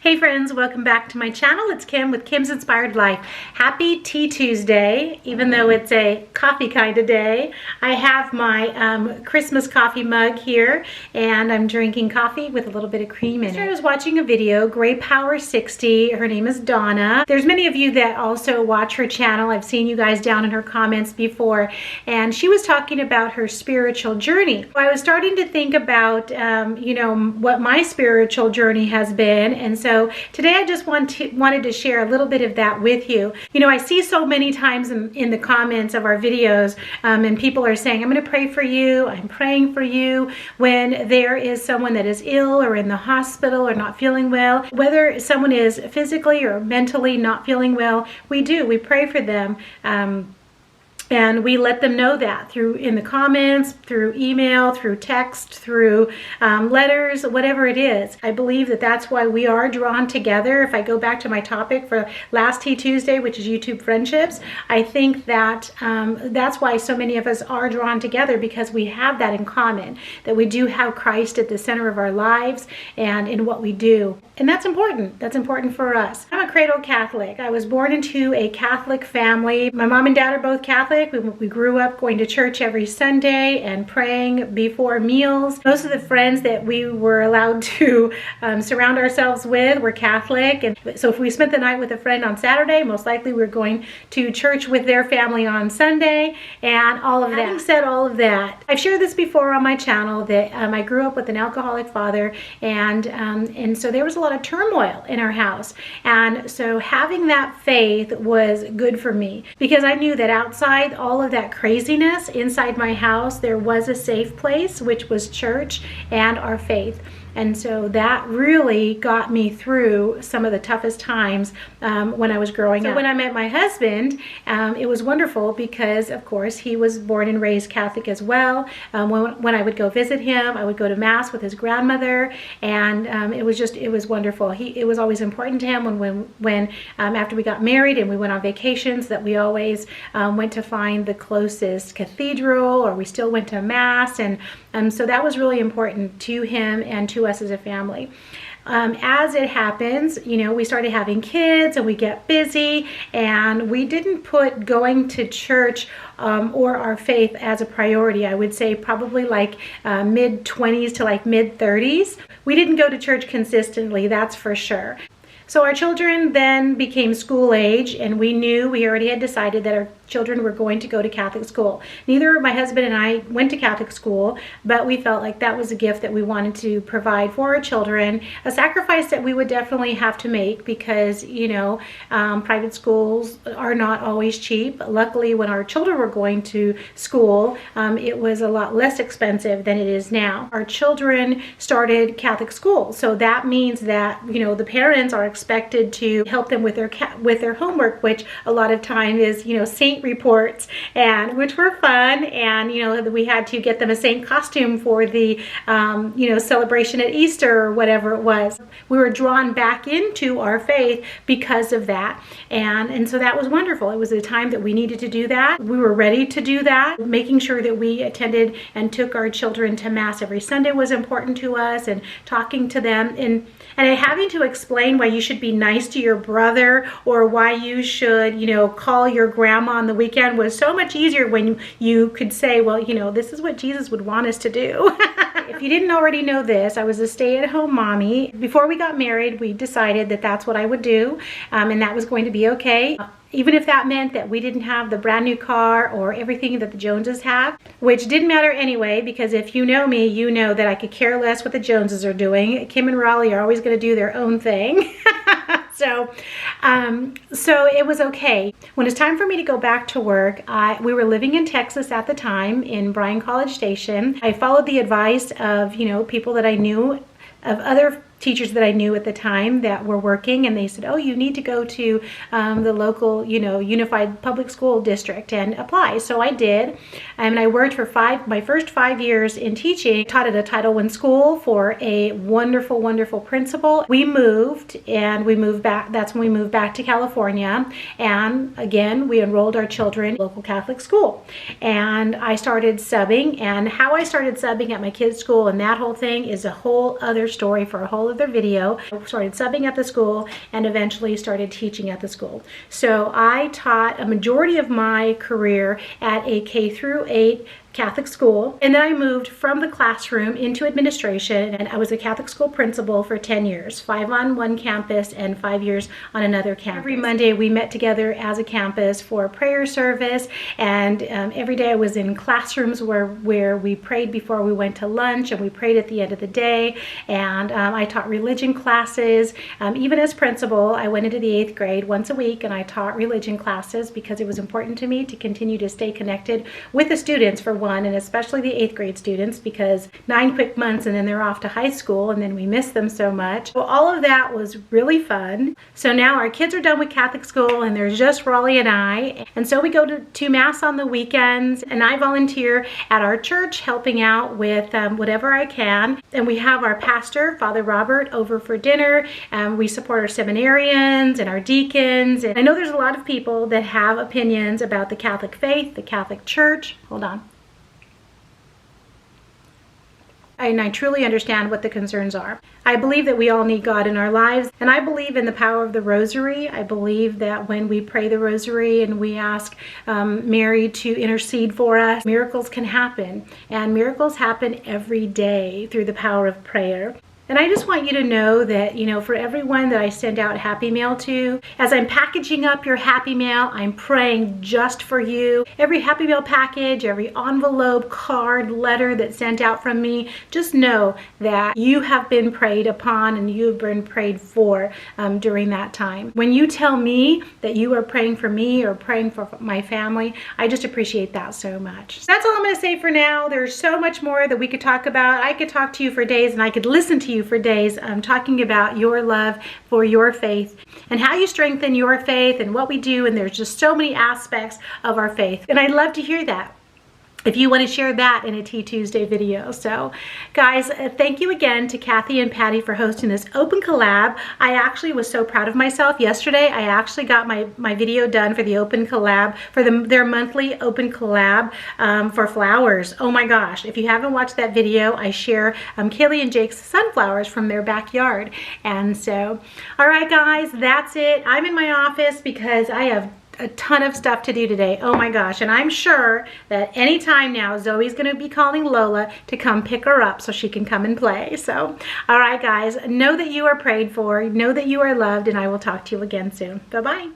Hey friends, welcome back to my channel. It's Kim with Kim's Inspired Life. Happy Tea Tuesday, even though it's a coffee kind of day. I have my Christmas coffee mug here and I'm drinking coffee with a little bit of cream in it. I was watching a video, Gray Power 60. Her name is Donna. There's many of you that also watch her channel. I've seen you guys down in her comments before, and she was talking about her spiritual journey. I was starting to think about what my spiritual journey has been, and so today I just wanted to share a little bit of that with you. You know, I see so many times in the comments of our videos, and people are saying, I'm going to pray for you, I'm praying for you, when there is someone that is ill or in the hospital or not feeling well. Whether someone is physically or mentally not feeling well, we pray for them. And we let them know that in the comments, through email, through text, through letters, whatever it is. I believe that that's why we are drawn together. If I go back to my topic for last Tea Tuesday, which is YouTube friendships, I think that that's why so many of us are drawn together, because we have that in common, that we do have Christ at the center of our lives and in what we do. And that's important. That's important for us. I'm a cradle Catholic. I was born into a Catholic family. My mom and dad are both Catholic. We grew up going to church every Sunday and praying before meals. Most of the friends that we were allowed to surround ourselves with were Catholic. And so if we spent the night with a friend on Saturday, most likely we were going to church with their family on Sunday and all of that. Having said all of that, I've shared this before on my channel that I grew up with an alcoholic father, and so there was a lot of turmoil in our house. And so having that faith was good for me, because I knew that outside all of that craziness, inside my house there was a safe place, which was church and our faith. And so that really got me through some of the toughest times when I was growing up. When I met my husband, it was wonderful, because of course he was born and raised Catholic as well. When I would go visit him, I would go to Mass with his grandmother, and it was wonderful. It was always important to him when after we got married and we went on vacations, that we always went to find the closest cathedral, or we still went to Mass, and so that was really important to him and to us as a family. As it happens, you know, we started having kids and we get busy, and we didn't put going to church or our faith as a priority. I would say probably like mid-20s to like mid-30s. We didn't go to church consistently, that's for sure. So our children then became school age, and we already had decided that our children were going to go to Catholic school. Neither my husband and I went to Catholic school, but we felt like that was a gift that we wanted to provide for our children, a sacrifice that we would definitely have to make, because, you know, private schools are not always cheap. Luckily, when our children were going to school, it was a lot less expensive than it is now. Our children started Catholic school, so that means that, you know, the parents are expected to help them with their homework, which a lot of time is, you know, saint reports, and which were fun. And you know, we had to get them a saint costume for the celebration at Easter or whatever it was. We were drawn back into our faith because of that, and so that was wonderful. It was a time that we needed to do that. We were ready to do that. Making sure that we attended and took our children to Mass every Sunday was important to us, and talking to them and having to explain why you should be nice to your brother, or why you should, you know, call your grandma on the weekend was so much easier when you could say, well, you know, this is what Jesus would want us to do. If you didn't already know this, I was a stay-at-home mommy. Before we got married, we decided that that's what I would do, and that was going to be okay. Even if that meant that we didn't have the brand new car or everything that the Joneses have, which didn't matter anyway, because if you know me, you know that I could care less what the Joneses are doing. Kim and Raleigh are always going to do their own thing. So it was okay. When it's time for me to go back to work, we were living in Texas at the time, in Bryan College Station. I followed the advice of, you know, people that I knew, of other teachers that I knew at the time that were working, and they said, oh, you need to go to the local, you know, unified public school district and apply. So I did, and I worked for my first 5 years in teaching. Taught at a Title I school for a wonderful, wonderful principal. We moved, and we moved back. That's when we moved back to California, and again, we enrolled our children in a local Catholic school. And I started subbing, and how I started subbing at my kids' school and that whole thing is a whole other story for a whole of their video. I started subbing at the school and eventually started teaching at the school. So I taught a majority of my career at a K through 8 Catholic school, and then I moved from the classroom into administration, and I was a Catholic school principal for 10 years, 5 on one campus and 5 years on another campus. Every Monday we met together as a campus for a prayer service, and every day I was in classrooms where we prayed before we went to lunch, and we prayed at the end of the day, and I taught religion classes. Even as principal, I went into the 8th grade once a week, and I taught religion classes because it was important to me to continue to stay connected with the students for one, and especially the 8th grade students, because 9 quick months and then they're off to high school and then we miss them so much. So all of that was really fun. So now our kids are done with Catholic school and there's just Raleigh and I. And so we go to Mass on the weekends, and I volunteer at our church helping out with whatever I can. And we have our pastor, Father Robert, over for dinner. We support our seminarians and our deacons. And I know there's a lot of people that have opinions about the Catholic faith, the Catholic Church. Hold on. And I truly understand what the concerns are. I believe that we all need God in our lives, and I believe in the power of the rosary. I believe that when we pray the rosary and we ask Mary to intercede for us, miracles can happen, and miracles happen every day through the power of prayer. And I just want you to know that, for everyone that I send out Happy Mail to, as I'm packaging up your Happy Mail, I'm praying just for you. Every Happy Mail package, every envelope, card, letter that's sent out from me, just know that you have been prayed upon and you have been prayed for during that time. When you tell me that you are praying for me or praying for my family, I just appreciate that so much. So that's all I'm going to say for now. There's so much more that we could talk about. I could talk to you for days, and I could listen to you for days talking about your love for your faith and how you strengthen your faith and what we do, and there's just so many aspects of our faith, and I'd love to hear that if you want to share that in a Tea Tuesday video. So guys, thank you again to Kathy and Patty for hosting this open collab. I actually was so proud of myself. Yesterday I actually got my video done for the open collab, for their monthly open collab for flowers. Oh my gosh, if you haven't watched that video, I share Kaylee and Jake's sunflowers from their backyard. And so, all right guys, that's it. I'm in my office because I have a ton of stuff to do today. Oh my gosh. And I'm sure that anytime now Zoe's going to be calling Lola to come pick her up so she can come and play. So, all right guys, know that you are prayed for, know that you are loved, and I will talk to you again soon. Bye-bye.